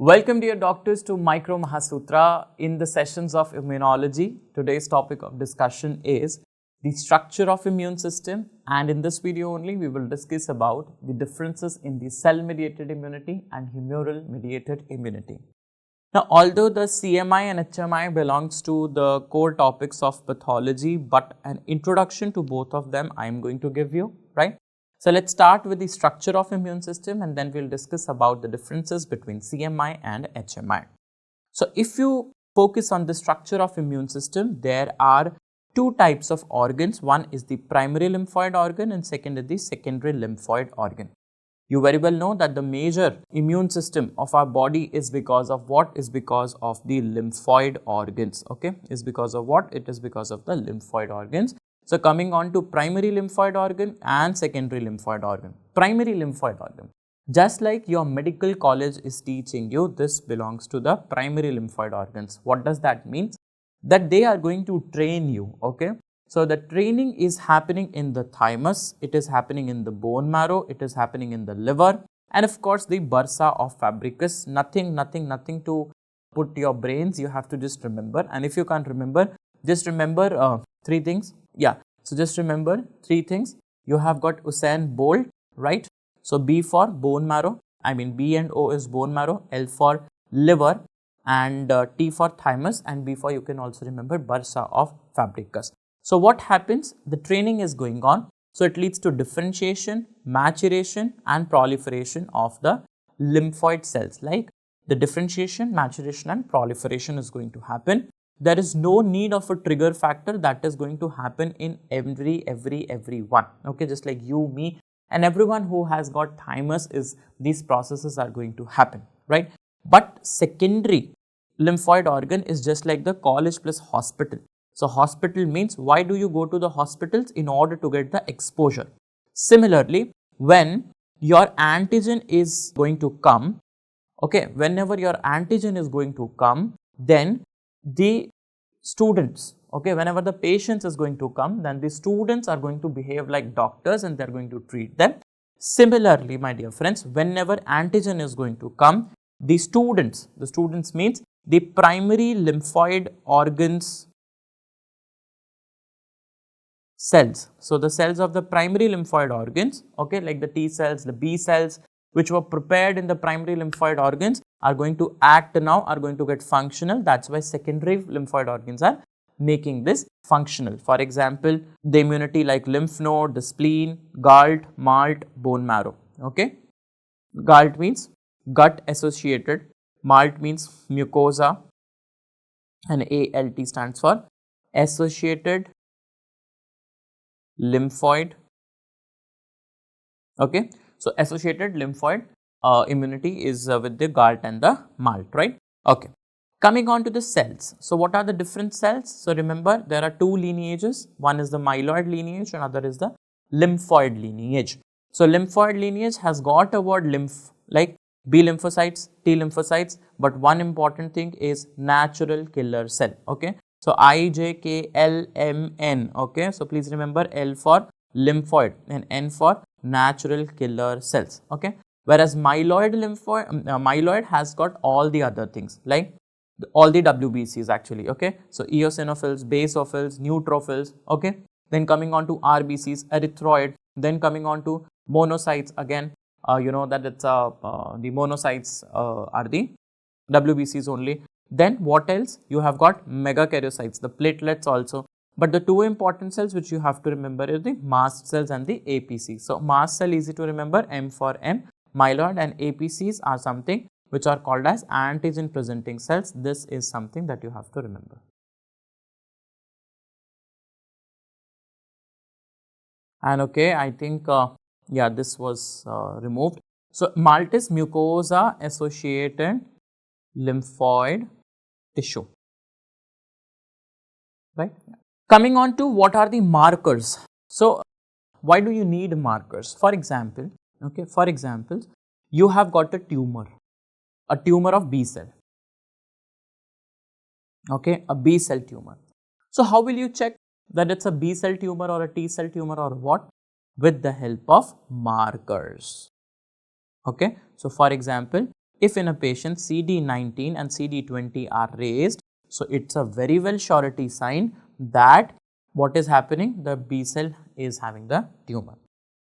Welcome dear doctors to 𝗖𝗵𝗵𝗺 in the sessions of immunology. Today's topic of discussion is the structure of immune system, and in this video only we will discuss about the differences in the cell mediated immunity and humoral mediated immunity. Now although the CMI and HMI belongs to the core topics of pathology, but an introduction to both of them I am going to give you, right? So let's start with the structure of immune system and then we'll discuss about the differences between CMI and HMI. So if you focus on the structure of immune system, there are two types of organs. One is the primary lymphoid organ and second is the secondary lymphoid organ. You very well know that the major immune system of our body is because of what? Is because of the lymphoid organs, okay? Is because of what? It is because of the lymphoid organs. So coming on to primary lymphoid organ and secondary lymphoid organ. Primary lymphoid organ, just like your medical college is teaching you, this belongs to the primary lymphoid organs. What does that mean? That they are going to train you, okay? So the training is happening in the thymus, it is happening in the bone marrow, it is happening in the liver, and of course the 𝗵𝗵𝗵𝗺. Nothing to put your brains, you have to just remember. And if you can't remember, just remember three things. Yeah, so just remember three things. You have got Usain Bolt, right? So B for bone marrow, I mean B and O is bone marrow, L for liver, and T for thymus, and B for, you can also remember, 𝗵𝗵𝗵𝗺. So what happens? The training is going on, so it leads to differentiation, maturation and proliferation of the lymphoid cells. Like the differentiation, maturation and proliferation is going to happen. There is no need of a trigger factor, that is going to happen in everyone, okay? Just like you, me and everyone who has got thymus, is these processes are going to happen, right? But secondary lymphoid organ is just like the college plus hospital. So hospital means, why do you go to the hospitals? In order to get the exposure. Similarly, when your antigen is going to come, okay, whenever your antigen is going to come, then the students, okay, whenever the patients is going to come, then the students are going to behave like doctors and they are going to treat them. Similarly, my dear friends, whenever antigen is going to come, the students means the primary lymphoid organs cells. So the cells of the primary lymphoid organs, okay, like the T cells, the B cells, which were prepared in the primary lymphoid organs, are going to act now, are going to get functional. That's why secondary lymphoid organs are making this functional. For example, the immunity like lymph node, the spleen, GALT, MALT, bone marrow, okay. GALT means gut associated, MALT means mucosa, and ALT stands for associated lymphoid, okay. So associated lymphoid immunity is with the GALT and the MALT, right? Okay. Coming on to the cells. So what are the different cells? So remember, there are two lineages. One is the myeloid lineage, another is the lymphoid lineage. So lymphoid lineage has got a word lymph, like B lymphocytes, T lymphocytes, but one important thing is natural killer cell, okay. So IJKLMN, okay. So please remember, L for lymphoid and N for natural killer cells, okay. Whereas myeloid has got all the other things, like all the WBCs actually, okay. So eosinophils, basophils, neutrophils, okay. Then coming on to RBCs, erythroid, then coming on to monocytes again, you know that it's the monocytes are the WBCs only. Then what else? You have got megakaryocytes, the platelets also. But the two important cells which you have to remember is the mast cells and the APC. So mast cell, easy to remember, M for M. Myeloid and APCs are something which are called as antigen presenting cells. This is something that you have to remember. And okay, I think yeah, this was removed. So MALT is mucosa associated lymphoid tissue, right? Coming on to what are the markers. So why do you need markers? For example, okay, for example, you have got a tumor of B cell, okay, a B cell tumor. So how will you check that it's a B cell tumor or a T cell tumor or what? With the help of markers, okay. So for example, if in a patient CD19 and CD20 are raised, so it's a very well surety sign that what is happening, the B cell is having the tumor.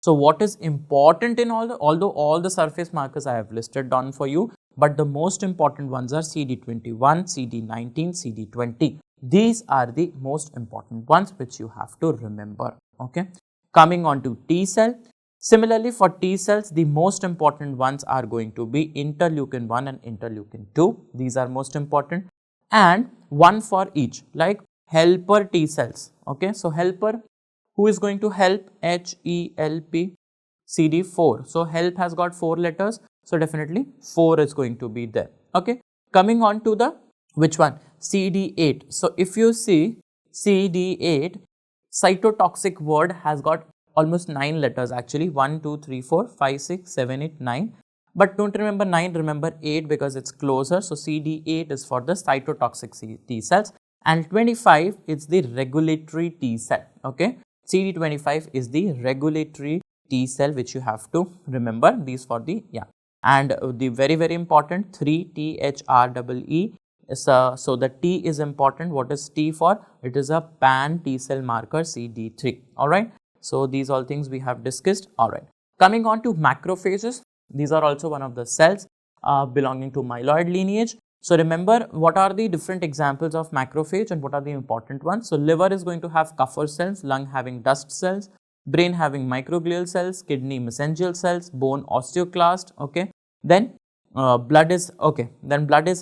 So what is important in although all the surface markers I have listed down for you, but the most important ones are CD21, CD19, CD20. These are the most important ones which you have to remember. Okay. Coming on to T cell. Similarly, for T cells, the most important ones are going to be interleukin 1 and interleukin 2. These are most important, and one for each, like helper T cells. Okay. So helper, who is going to help? HELP CD4. So help has got 4 letters. So definitely 4 is going to be there. Okay. Coming on to the which one? CD8. So if you see CD8, cytotoxic word has got almost 9 letters actually, 1, 2, 3, 4, 5, 6, 7, 8, 9. But don't remember 9, remember 8 because it's closer. So CD8 is for the cytotoxic T cells, and 25 is the regulatory T cell. Okay. CD25 is the regulatory T cell which you have to remember. These for the, and the very important 3 𝗏𝗏𝗏𝗏 is so the T is important. What is T for? It is a pan T cell marker CD3. Alright. So these all things we have discussed. Alright. Coming on to macrophages. These are also one of the cells belonging to myeloid lineage. So remember, what are the different examples of macrophage and what are the important ones? So liver is going to have Kupffer cells, lung having dust cells, brain having microglial cells, kidney mesangial cells, bone osteoclast. Okay. Then blood is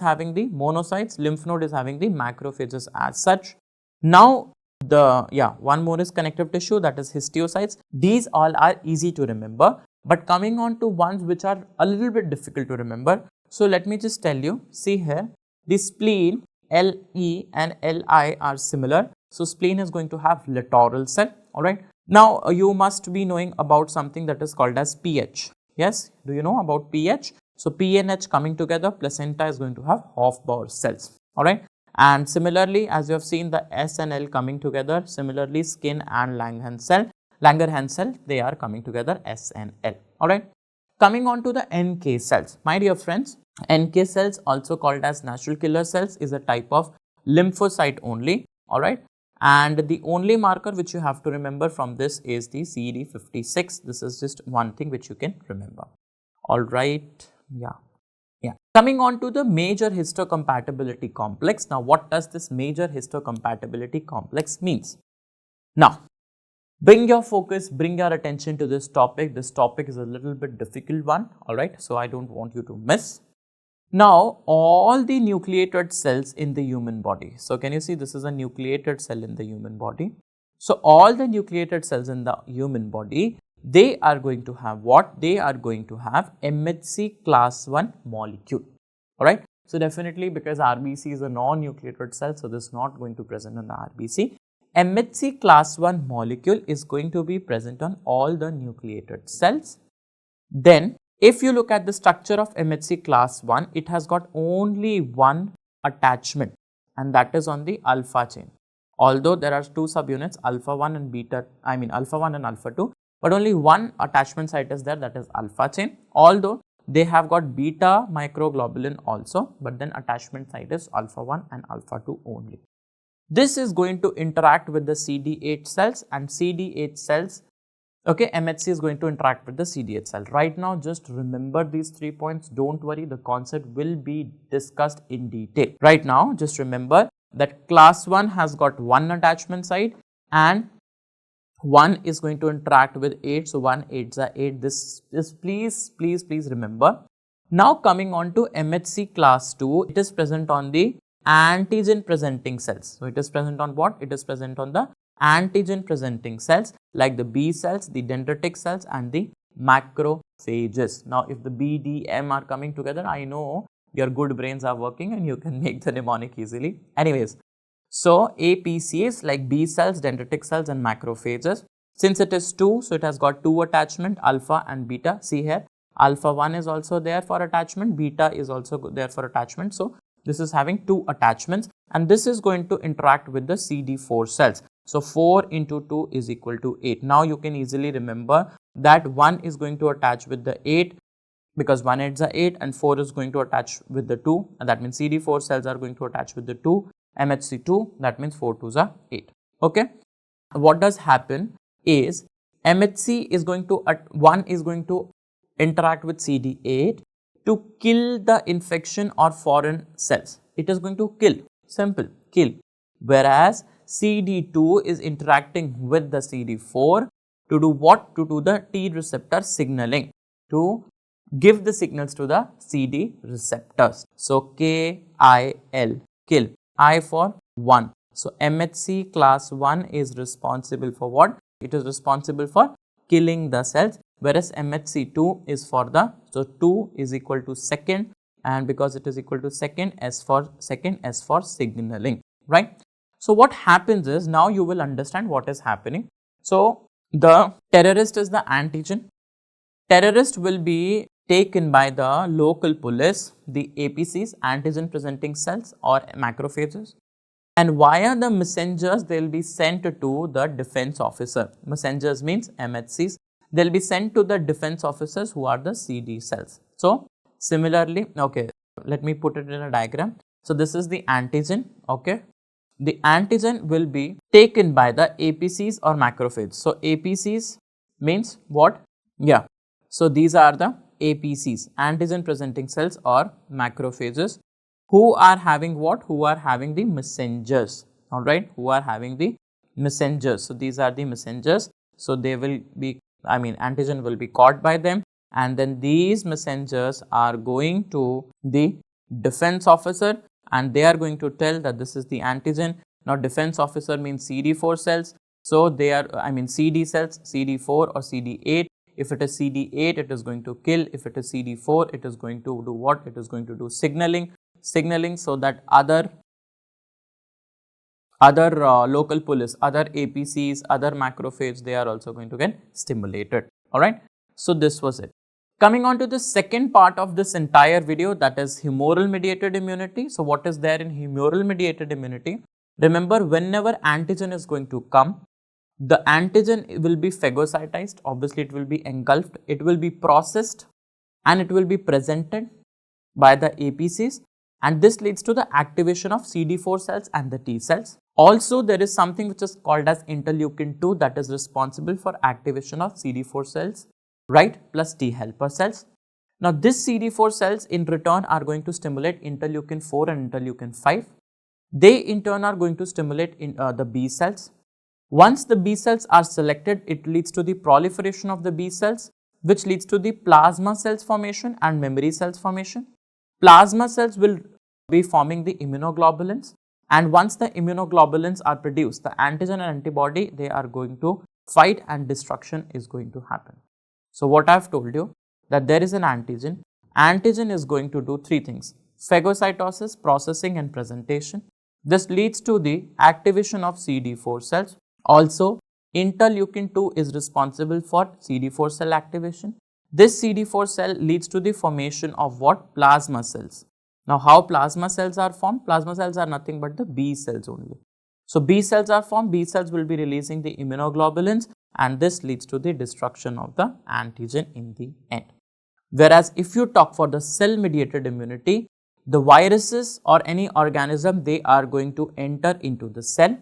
having the monocytes, lymph node is having the macrophages as such. Now one more is connective tissue, that is histiocytes. These all are easy to remember, but coming on to ones which are a little bit difficult to remember. So let me just tell you, see here, the spleen, LE and LI are similar. So spleen is going to have littoral cell. Alright. Now you must be knowing about something that is called as pH. Yes, do you know about pH? So P and H coming together, placenta is going to have 𝗏𝗵𝗿𝗺 cells. Alright. And similarly, as you have seen the S and L coming together, similarly skin and Langerhans cell, they are coming together, S and L. Alright. Coming on to the NK cells. My dear friends, NK cells, also called as natural killer cells, is a type of lymphocyte only. Alright. And the only marker which you have to remember from this is the CD56. This is just one thing which you can remember. Alright. Yeah. Coming on to the major histocompatibility complex. Now, what does this major histocompatibility complex means? Now, bring your focus, bring your attention to this topic. This topic is a little bit difficult one. Alright. So, I don't want you to miss. Now, all the nucleated cells in the human body. So, can you see this is a nucleated cell in the human body? So, all the nucleated cells in the human body, they are going to have what? They are going to have MHC class 1 molecule. Alright. So, definitely because RBC is a non-nucleated cell, so this is not going to present on the RBC. MHC class 1 molecule is going to be present on all the nucleated cells. Then, if you look at the structure of MHC class 1, it has got only one attachment, and that is on the alpha chain. Although there are two subunits, alpha 1 and alpha 1 and alpha 2, but only one attachment site is there, that is alpha chain. Although they have got beta microglobulin also, but then attachment site is alpha 1 and alpha 2 only. This is going to interact with the CD8 cells, and CD8 cells, okay, MHC is going to interact with the CD8 cell. Right now, just remember these 3 points. Don't worry, the concept will be discussed in detail. Right now, just remember that class 1 has got one attachment site and 1 is going to interact with 8. So, 1 𝗏𝗏𝗏𝗏. This please remember. Now, coming on to MHC class 2, it is present on the antigen presenting cells. So, it is present on what? It is present on the antigen presenting cells like the B cells, the dendritic cells and the macrophages. Now, if the B, D, M are coming together, I know your good brains are working and you can make the mnemonic easily. Anyways, so APCs like B cells, dendritic cells and macrophages. Since it is 2, so it has got 2 attachment, alpha and beta. See here, alpha 1 is also there for attachment, beta is also there for attachment. So, this is having 2 attachments and this is going to interact with the CD4 cells. So, 4 into 2 is equal to 8. Now, you can easily remember that 1 is going to attach with the 8, because 1 8s are 8 and 4 is going to attach with the 2, and that means CD4 cells are going to attach with the 2, MHC2, that means 4 2s are 8. Okay. What does happen is MHC is going to, 1 is going to interact with CD8 to kill the infection or foreign cells. It is going to kill, simple, kill. Whereas CD2 is interacting with the CD4 to do what? To do the T receptor signaling, to give the signals to the CD receptors. So, KIL, kill, I for 1. So, MHC class 1 is responsible for what? It is responsible for killing the cells, whereas MHC2 is for the, so 2 is equal to second, and because it is equal to second, S for second, S for signaling, right. So, what happens is, now you will understand what is happening. So, the terrorist is the antigen. Terrorist will be taken by the local police, the APCs, antigen presenting cells or macrophages, and via the messengers they will be sent to the defense officer. Messengers means MHCs. They will be sent to the defense officers who are the CD cells. So, similarly, okay, let me put it in a diagram. So, this is the antigen, okay. The antigen will be taken by the APCs or macrophages. So, APCs means what? Yeah. So, these are the APCs, antigen presenting cells or macrophages, who are having what? Who are having the messengers, alright, who are having the messengers. So, these are the messengers. So, they will be, antigen will be caught by them, and then these messengers are going to the defense officer, and they are going to tell that this is the antigen. Now, defense officer means CD4 cells. So, they are, CD cells, CD4 or CD8. If it is CD8, it is going to kill. If it is CD4, it is going to do what? It is going to do signaling, so that other local police, other APCs, other macrophages, they are also going to get stimulated, alright. So, this was it. Coming on to the second part of this entire video, that is humoral mediated immunity. So, what is there in humoral mediated immunity? Remember, whenever antigen is going to come, the antigen will be phagocytized, obviously it will be engulfed, it will be processed, and it will be presented by the APCs, and this leads to the activation of CD4 cells and the T cells. Also, there is something which is called as interleukin 2 that is responsible for activation of CD4 cells, right, plus T helper cells. Now, this CD4 cells in return are going to stimulate interleukin 4 and interleukin 5. They in turn are going to stimulate the B cells. Once the B cells are selected, it leads to the proliferation of the B cells, which leads to the plasma cells formation and memory cells formation. Plasma cells will be forming the immunoglobulins, and once the immunoglobulins are produced, the antigen and antibody, they are going to fight and destruction is going to happen. So, what I have told you, that there is an antigen. Antigen is going to do three things: phagocytosis, processing and presentation. This leads to the activation of CD4 cells. Also, interleukin 2 is responsible for CD4 cell activation. This CD4 cell leads to the formation of what? Plasma cells. Now, how plasma cells are formed? Plasma cells are nothing but the B cells only. So, B cells are formed, B cells will be releasing the immunoglobulins, and this leads to the destruction of the antigen in the end. Whereas, if you talk for the cell mediated immunity, the viruses or any organism, they are going to enter into the cell.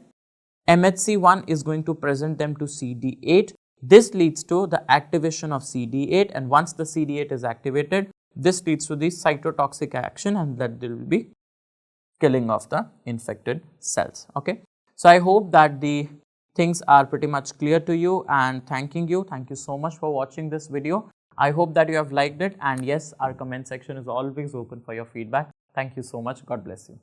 MHC1 is going to present them to CD8. This leads to the activation of CD8, and once the CD8 is activated, this leads to the cytotoxic action, and that there will be killing of the infected cells. Okay. So, I hope that the things are pretty much clear to you, and thank you so much for watching this video. I hope that you have liked it, and yes, our comment section is always open for your feedback. Thank you so much. God bless you.